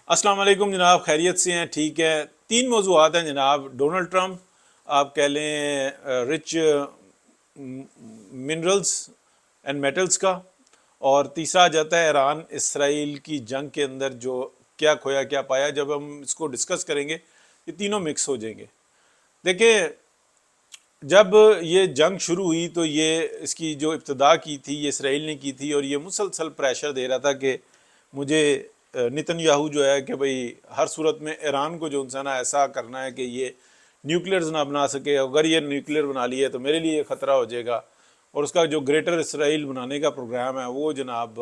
السلام علیکم جناب، خیریت سے ہیں؟ ٹھیک ہے. تین موضوعات ہیں جناب. ڈونلڈ ٹرمپ، آپ کہہ لیں رچ منرلز اینڈ میٹلز کا، اور تیسرا آ جاتا ہے ایران اسرائیل کی جنگ کے اندر جو کیا کھویا کیا پایا. جب ہم اس کو ڈسکس کریں گے یہ تینوں مکس ہو جائیں گے. دیکھیں، جب یہ جنگ شروع ہوئی تو یہ اس کی جو ابتدا کی تھی یہ اسرائیل نے کی تھی، اور یہ مسلسل پریشر دے رہا تھا کہ مجھے نتن یاہو جو ہے کہ بھئی ہر صورت میں ایران کو جو انسان ایسا کرنا ہے کہ یہ نیوکلیئرز نہ بنا سکے. اگر یہ نیوکلیئر بنا لیے تو میرے لیے خطرہ ہو جائے گا، اور اس کا جو گریٹر اسرائیل بنانے کا پروگرام ہے وہ جناب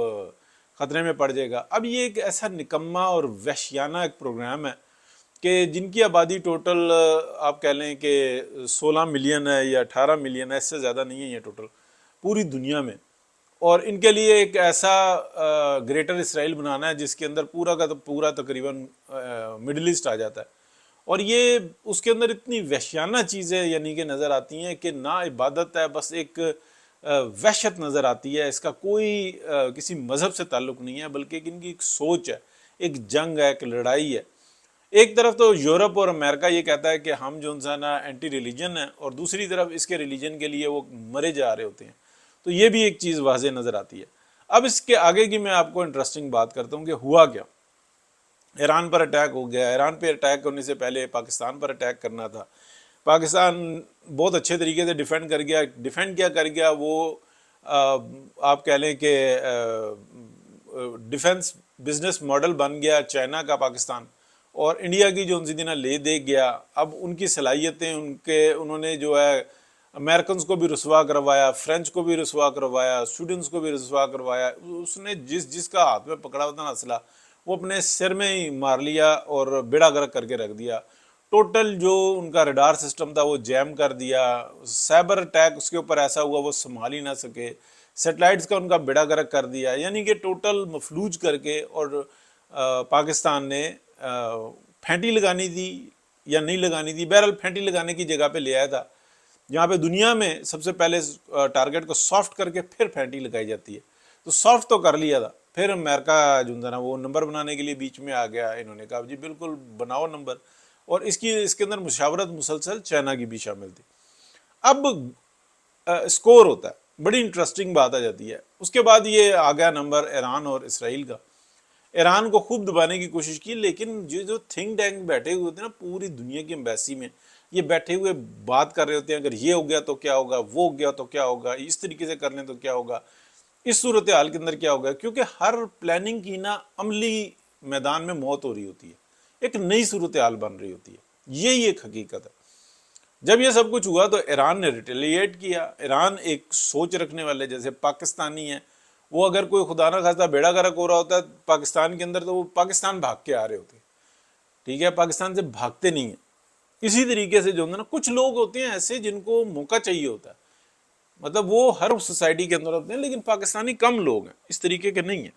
خطرے میں پڑ جائے گا. اب یہ ایک ایسا نکما اور وحشیانہ ایک پروگرام ہے کہ جن کی آبادی ٹوٹل آپ کہہ لیں کہ 16 ملین ہے یا 18 ملین ہے، اس سے زیادہ نہیں ہے یہ ٹوٹل پوری دنیا میں. اور ان کے لیے ایک ایسا گریٹر اسرائیل بنانا ہے جس کے اندر پورا کا پورا تقریباً مڈل ایسٹ آ جاتا ہے. اور یہ اس کے اندر اتنی وحشیانہ چیزیں یعنی کہ نظر آتی ہیں کہ نہ عبادت ہے، بس ایک وحشت نظر آتی ہے. اس کا کوئی کسی مذہب سے تعلق نہیں ہے، بلکہ ان کی ایک سوچ ہے، ایک جنگ ہے، ایک لڑائی ہے. ایک طرف تو یورپ اور امریکہ یہ کہتا ہے کہ ہم جو انسان اینٹی ریلیجن ہیں، اور دوسری طرف اس کے ریلیجن کے لیے وہ مرے جا رہے ہوتے ہیں. تو یہ بھی ایک چیز واضح نظر آتی ہے. اب اس کے آگے کی میں آپ کو انٹرسٹنگ بات کرتا ہوں کہ ہوا کیا. ایران پر اٹیک ہو گیا. ایران پہ اٹیک ہونے سے پہلے پاکستان پر اٹیک کرنا تھا. پاکستان بہت اچھے طریقے سے ڈیفینڈ کر گیا. ڈیفینڈ کیا کر گیا وہ آپ کہہ لیں کہ ڈیفنس بزنس ماڈل بن گیا چائنا کا پاکستان، اور انڈیا کی جو ان سے دینا لے دے گیا. اب ان کی صلاحیتیں انہوں نے جو ہے امریکنز کو بھی رسوا کروایا، فرینچ کو بھی رسوا کروایا، سویڈنز کو بھی رسوا کروایا. اس نے جس کا ہاتھ میں پکڑا ہوتا نا اسلحہ، وہ اپنے سر میں ہی مار لیا اور بیڑا گرک کر کے رکھ دیا. ٹوٹل جو ان کا ریڈار سسٹم تھا وہ جیم کر دیا. سائبر اٹیک اس کے اوپر ایسا ہوا وہ سنبھال ہی نہ سکے. سیٹلائٹس کا ان کا بیڑا گرک کر دیا، یعنی کہ ٹوٹل مفلوج کر کے. اور پاکستان نے پھینٹی لگانی تھی یا نہیں لگانی تھی، بہرحال پھینٹی لگانے کی جگہ پہ لے آیا تھا، جہاں پہ دنیا میں سب سے پہلے ٹارگٹ کو سافٹ کر کے پھر پھینٹی لگائی جاتی ہے. تو سافٹ تو کر لیا تھا، پھر امریکہ جو ہے نا وہ نمبر بنانے کے لیے بیچ میں آ گیا. انہوں نے کہا جی بالکل بناؤ نمبر، اور اس کے اندر مشاورت مسلسل چائنا کی بھی شامل تھی. اب اسکور ہوتا ہے، بڑی انٹرسٹنگ بات آ جاتی ہے. اس کے بعد یہ آ گیا نمبر ایران اور اسرائیل کا. ایران کو خوب دبانے کی کوشش کی، لیکن جو تھنک ٹینک بیٹھے ہوئے ہوتے ہیں نا پوری دنیا کی ایمبیسی میں، یہ بیٹھے ہوئے بات کر رہے ہوتے ہیں اگر یہ ہو گیا تو کیا ہوگا، وہ ہو گیا تو کیا ہوگا، اس طریقے سے کر لیں تو کیا ہوگا، اس صورتحال کے اندر کیا ہوگا. کیونکہ ہر پلاننگ کی نا عملی میدان میں موت ہو رہی ہوتی ہے، ایک نئی صورتحال بن رہی ہوتی ہے. یہی ایک حقیقت ہے. جب یہ سب کچھ ہوا تو ایران نے ریٹیلیٹ کیا. ایران ایک سوچ رکھنے والے جیسے پاکستانی ہیں، وہ اگر کوئی خدا نہ خواستہ بیڑا گرک ہو رہا ہوتا ہے پاکستان کے اندر تو وہ پاکستان بھاگ کے آ رہے ہوتے ہیں. ٹھیک ہے، پاکستان سے بھاگتے نہیں ہیں. اسی طریقے سے جو ہے نا کچھ لوگ ہوتے ہیں ایسے جن کو موقع چاہیے ہوتا ہے، مطلب وہ ہر سوسائٹی کے اندر ہوتے ہیں، لیکن پاکستانی کم لوگ ہیں، اس طریقے کے نہیں ہیں.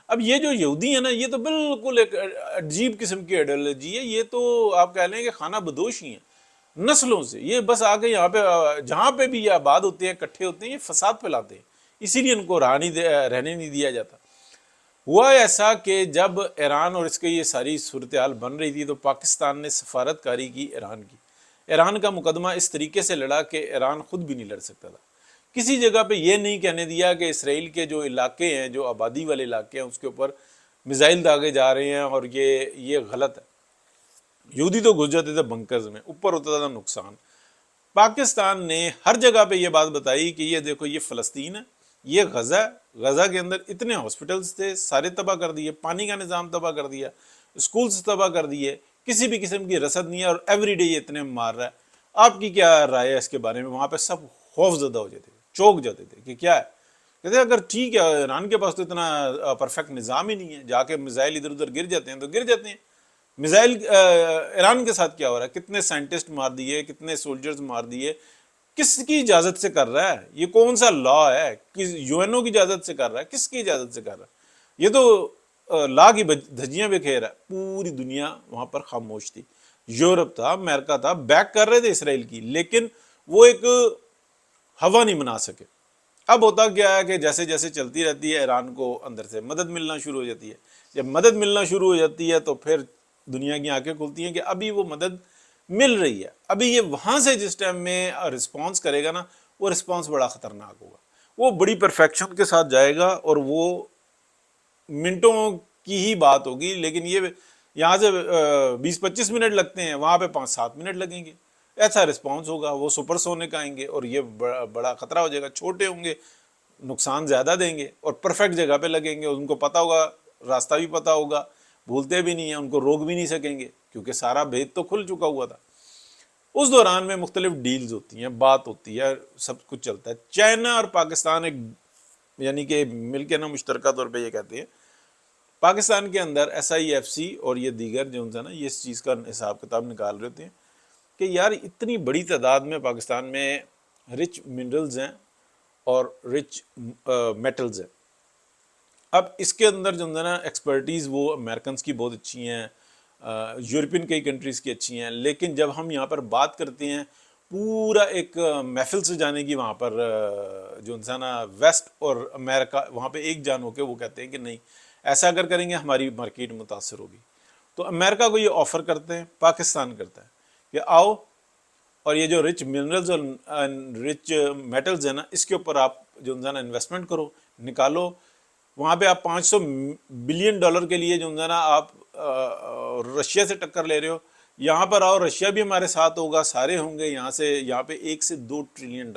اب یہ جو یہودی ہیں نا، یہ تو بالکل ایک عجیب قسم کی آئیڈیالوجی ہے. یہ تو آپ کہہ لیں کہ خانہ بدوش ہی ہیں نسلوں سے. یہ بس آ کے یہاں پہ جہاں پہ بھی یہ آباد ہوتے ہیں اکٹھے ہوتے ہیں، یہ فساد پھیلاتے ہیں، اسی لیے ان کو رہنے نہیں دیا جاتا. ہوا ایسا کہ جب ایران اور اس کے یہ ساری صورتحال بن رہی تھی تو پاکستان نے سفارت کاری کی ایران کی. ایران کا مقدمہ اس طریقے سے لڑا کہ ایران خود بھی نہیں لڑ سکتا تھا. کسی جگہ پہ یہ نہیں کہنے دیا کہ اسرائیل کے جو علاقے ہیں، جو آبادی والے علاقے ہیں، اس کے اوپر میزائل داغے جا رہے ہیں اور یہ غلط ہے. یہودی تو گھس جاتے تھے بنکرز میں، اوپر ہوتا تھا نقصان. پاکستان نے ہر جگہ پہ یہ بات بتائی کہ یہ دیکھو یہ فلسطین ہے، یہ غزہ ہے، غزہ کے اندر اتنے ہاسپٹلز تھے سارے تباہ کر دیے، پانی کا نظام تباہ کر دیا، اسکولز تباہ کر دیے، کسی بھی قسم کی رسد نہیں ہے، اور ایوری ڈے یہ اتنے مار رہا ہے. آپ کی کیا رائے ہے اس کے بارے میں؟ وہاں پہ سب خوف زدہ ہو جاتے تھے، چوک جاتے تھے کہ کیا ہے. کہتے ہیں اگر ٹھیک ہے ایران کے پاس تو اتنا پرفیکٹ نظام ہی نہیں ہے، جا کے میزائل ادھر ادھر گر جاتے ہیں تو گر جاتے ہیں. میزائل ایران کے ساتھ کیا ہو رہا ہے؟ کتنے سائنٹسٹ مار دیے، کتنے سولجرز مار دیے. کس کی اجازت سے کر رہا ہے؟ یہ کون سا لا ہے؟ یو این او کی اجازت سے کر رہا ہے؟ کس کی اجازت سے کر رہا ہے؟ یہ تو لا کی دھجیاں بکھیر ہے. پوری دنیا وہاں پر خاموش تھی. یورپ تھا، امریکہ تھا، بیک کر رہے تھے اسرائیل کی، لیکن وہ ایک ہوا نہیں بنا سکے. اب ہوتا کیا ہے کہ جیسے جیسے چلتی رہتی ہے ایران کو اندر سے مدد ملنا شروع ہو جاتی ہے. جب مدد ملنا شروع ہو جاتی ہے تو پھر دنیا کی آنکھیں کھلتی ہیں کہ ابھی وہ مدد مل رہی ہے. ابھی یہ وہاں سے جس ٹائم میں رسپانس کرے گا نا وہ رسپانس بڑا خطرناک ہوگا, وہ بڑی پرفیکشن کے ساتھ جائے گا اور وہ منٹوں کی ہی بات ہوگی. لیکن یہ یہاں سے 20-25 منٹ لگتے ہیں, وہاں پہ 5-7 منٹ لگیں گے. ایسا رسپانس ہوگا, وہ سپر سونک آئیں گے اور یہ بڑا خطرہ ہو جائے گا. چھوٹے ہوں گے, نقصان زیادہ دیں گے, اور پرفیکٹ جگہ پہ لگیں گے. ان کو پتہ ہوگا, راستہ بھی پتہ ہوگا, بھولتے بھی نہیں ہیں, ان کو روک بھی نہیں سکیں گے کیونکہ سارا بھید تو کھل چکا ہوا تھا. اس دوران میں مختلف ڈیلز ہوتی ہیں, بات ہوتی ہے, سب کچھ چلتا ہے. چائنا اور پاکستان ایک یعنی کہ مل کے نا مشترکہ طور پہ یہ کہتے ہیں, پاکستان کے اندر SIFC اور یہ دیگر جو ہے نا یہ اس چیز کا حساب کتاب نکال رہے ہوتے ہیں کہ یار اتنی بڑی تعداد میں پاکستان میں رچ منرلز ہیں اور رچ میٹلز ہیں. اب اس کے اندر جو ہے نا ایکسپرٹیز وہ امریکنز کی بہت اچھی ہیں, یورپین کئی کنٹریز کی اچھی ہیں. لیکن جب ہم یہاں پر بات کرتے ہیں پورا ایک محفل سے جانے کی, وہاں پر جو ہے نا ویسٹ اور امریکہ وہاں پہ ایک جان ہو کے وہ کہتے ہیں کہ نہیں ایسا اگر کریں گے ہماری مارکیٹ متاثر ہوگی. تو امریکہ کو یہ آفر کرتے ہیں, پاکستان کرتا ہے کہ آؤ اور یہ جو رچ منرلز اور رچ میٹلز ہیں نا اس کے اوپر آپ جو ہے نا انویسٹمنٹ کرو, نکالو. وہاں پہ آپ $500 بلین کے لیے جو ہے نا آپ رشیا سے ٹکر لے رہے ہو. یہاں پر آؤ, رشیا بھی ہمارے ساتھ ہوگا, سارے ہوں گے. یہاں پہ $1 سے $2 ٹریلین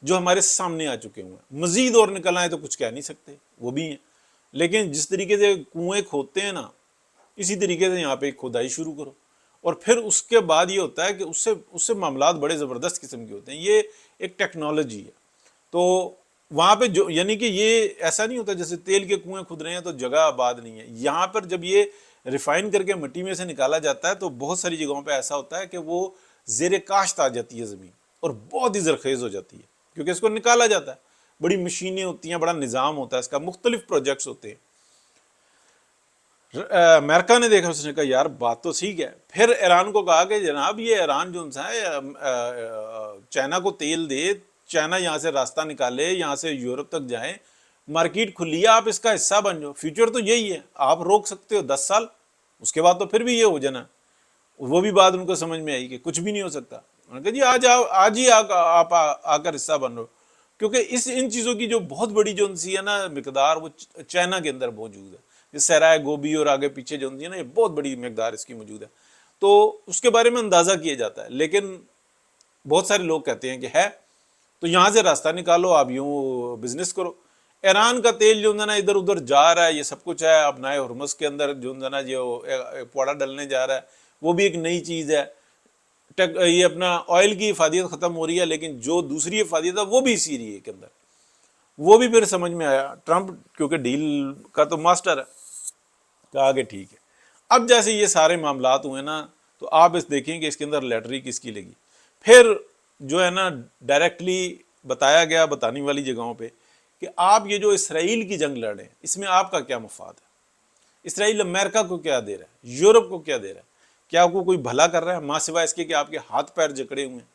جو ہمارے سامنے آ چکے ہوئے ہیں. مزید اور نکل آئے تو کچھ کہہ نہیں سکتے, وہ بھی ہیں. لیکن جس طریقے سے کنویں کھودتے ہیں نا اسی طریقے سے یہاں پہ کھدائی شروع کرو. اور پھر اس کے بعد یہ ہوتا ہے کہ اس سے معاملات بڑے زبردست قسم کے ہوتے ہیں. یہ ایک ٹیکنالوجی ہے. تو وہاں پہ جو یعنی کہ یہ ایسا نہیں ہوتا جیسے تیل کے کنویں کھد رہے ہیں تو جگہ آباد نہیں ہے. یہاں پر جب یہ ریفائن کر کے مٹی میں سے نکالا جاتا ہے تو بہت ساری جگہوں پہ ایسا ہوتا ہے کہ وہ زیر کاشت آ جاتی ہے زمین اور بہت ہی زرخیز ہو جاتی ہے کیونکہ اس کو نکالا جاتا ہے. بڑی مشینیں ہوتی ہیں, بڑا نظام ہوتا ہے اس کا, مختلف پروجیکٹس ہوتے ہیں. امریکہ نے دیکھا, اس نے کہا یار بات تو ٹھیک ہے. پھر ایران کو کہا کہ جناب یہ ایران جو ہے چائنا کو تیل دے, چائنا یہاں سے راستہ نکالے, یہاں سے یورپ تک جائیں, مارکیٹ کھلی ہے, آپ اس کا حصہ بن جاؤ. فیوچر تو یہی ہے, آپ روک سکتے ہو 10 سال, اس کے بعد تو پھر بھی یہ ہو جانا. وہ بھی بات ان کو سمجھ میں آئی کہ کچھ بھی نہیں ہو سکتا. انہوں نے کہا جی آج ہی آپ آ کر حصہ بن رہے ہو, کیونکہ ان چیزوں کی جو بہت بڑی جو ہے نا مقدار وہ چائنا کے اندر موجود ہے. صحرائے گوبی اور آگے پیچھے جو ہے نا یہ بہت بڑی مقدار اس کی موجود ہے. تو اس کے بارے میں اندازہ کیا جاتا ہے. لیکن بہت سارے لوگ کہتے ہیں کہ ہے تو یہاں سے راستہ نکالو, آپ یوں بزنس کرو. ایران کا تیل جو ہے نا ادھر ادھر جا رہا ہے, یہ سب کچھ ہے. اب نئے ہرمز کے اندر جو ہے نا جو پوڑا ڈلنے جا رہا ہے وہ بھی ایک نئی چیز ہے. یہ اپنا آئل کی افادیت ختم ہو رہی ہے, لیکن جو دوسری افادیت ہے وہ بھی اسی رہی ہے کے اندر. وہ بھی پھر سمجھ میں آیا, ٹرمپ کیونکہ ڈیل کا تو ماسٹر ہے, کہا کہ ٹھیک ہے. اب جیسے یہ سارے معاملات ہوئے نا تو آپ اس دیکھیں کہ اس کے اندر لیٹری کس کی لگی. پھر جو ہے نا ڈائریکٹلی بتایا گیا بتانے والی جگہوں پہ کہ آپ یہ جو اسرائیل کی جنگ لڑ رہے ہیں اس میں آپ کا کیا مفاد ہے. اسرائیل امریکہ کو کیا دے رہا ہے, یورپ کو کیا دے رہا ہے, کیا آپ کو کوئی بھلا کر رہا ہے ماں سوائے اس کے کہ آپ کے ہاتھ پیر جکڑے ہوئے ہیں.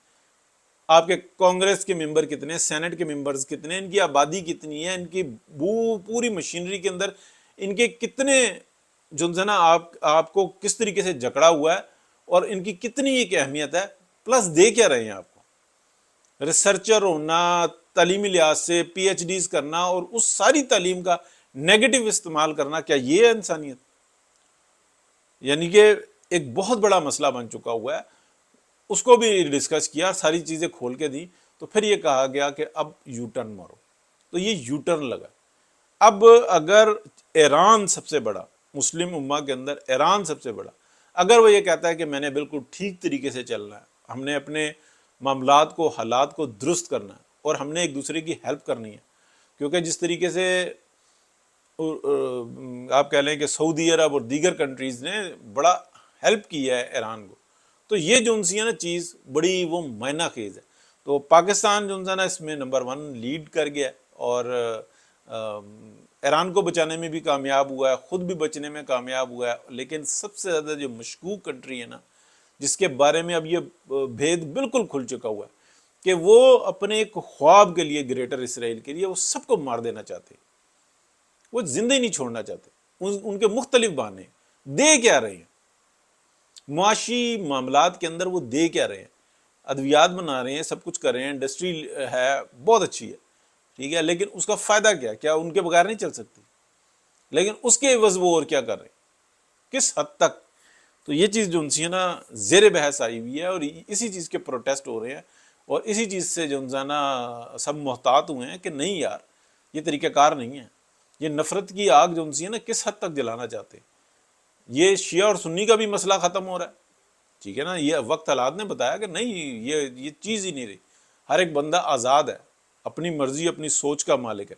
آپ کے کانگریس کے ممبر کتنے, سینٹ کے ممبرز کتنے, ان کی آبادی کتنی ہے, ان کی پوری مشینری کے اندر ان کے کتنے جو ہے نا آپ کو کس طریقے سے جکڑا ہوا ہے, اور ان کی کتنی ایک اہمیت ہے. پلس دے کیا رہے ہیں آپ کو, ریسرچر ہونا, تعلیمی لحاظ سے PhDs کرنا اور اس ساری تعلیم کا نیگیٹو استعمال کرنا, کیا یہ ہے انسانیت؟ یعنی کہ ایک بہت بڑا مسئلہ بن چکا ہوا ہے. اس کو بھی ڈسکس کیا, ساری چیزیں کھول کے دی. تو پھر یہ کہا گیا کہ اب یو ٹرن مارو. تو یہ یو ٹرن لگا. اب اگر ایران سب سے بڑا مسلم امہ کے اندر, ایران سب سے بڑا, اگر وہ یہ کہتا ہے کہ میں نے بالکل ٹھیک طریقے سے چلنا ہے, ہم نے اپنے معاملات کو حالات کو درست کرنا ہے اور ہم نے ایک دوسرے کی ہیلپ کرنی ہے, کیونکہ جس طریقے سے آپ کہہ لیں کہ سعودی عرب اور دیگر کنٹریز نے بڑا ہیلپ کی ہے ایران کو, تو یہ جو ہے نا چیز بڑی وہ معنی خیز ہے. تو پاکستان جو ہے نا اس میں نمبر 1 لیڈ کر گیا اور ایران کو بچانے میں بھی کامیاب ہوا ہے, خود بھی بچنے میں کامیاب ہوا ہے. لیکن سب سے زیادہ جو مشکوک کنٹری ہے نا جس کے بارے میں اب یہ بھید بالکل کھل چکا ہوا ہے کہ وہ اپنے ایک خواب کے لیے, گریٹر اسرائیل کے لیے, وہ سب کو مار دینا چاہتے, وہ زندہ ہی نہیں چھوڑنا چاہتے. ان کے مختلف بہانے دے کیا رہے ہیں معاشی معاملات کے اندر، وہ دے کیا رہے ہیں، ادویات بنا رہے ہیں، سب کچھ کر رہے ہیں، انڈسٹری ہے بہت اچھی ہے، ٹھیک ہے، لیکن اس کا فائدہ کیا ان کے بغیر نہیں چل سکتی، لیکن اس کے عوض وہ اور کیا کر رہے ہیں، کس حد تک. تو یہ چیز جو ان سے نا زیر بحث آئی ہوئی ہے، اور اسی چیز کے پروٹیسٹ ہو رہے ہیں، اور اسی چیز سے جو نا سب محتاط ہوئے ہیں کہ نہیں یار یہ طریقہ کار نہیں ہے. یہ نفرت کی آگ جو ان سے نا کس حد تک جلانا چاہتے ہیں. یہ شیعہ اور سنی کا بھی مسئلہ ختم ہو رہا ہے، ٹھیک ہے نا، یہ وقت حالات نے بتایا کہ نہیں یہ چیز ہی نہیں رہی. ہر ایک بندہ آزاد ہے، اپنی مرضی اپنی سوچ کا مالک ہے.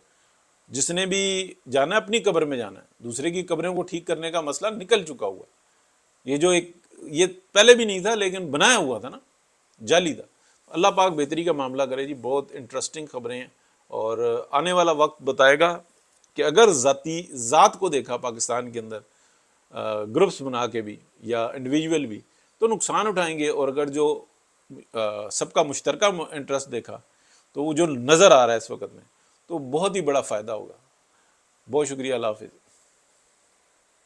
جس نے بھی جانا ہے اپنی قبر میں جانا ہے، دوسرے کی قبروں کو ٹھیک کرنے کا مسئلہ نکل چکا ہوا ہے. یہ پہلے بھی نہیں تھا لیکن بنایا ہوا تھا نا، جعلی تھا. اللہ پاک بہتری کا معاملہ کرے جی. بہت انٹرسٹنگ خبریں ہیں، اور آنے والا وقت بتائے گا کہ اگر ذات کو دیکھا پاکستان کے اندر گروپس بنا کے بھی یا انڈیویجول بھی تو نقصان اٹھائیں گے، اور اگر جو سب کا مشترکہ انٹرسٹ دیکھا تو وہ جو نظر آ رہا ہے اس وقت میں تو بہت ہی بڑا فائدہ ہوگا. بہت شکریہ، اللہ حافظ.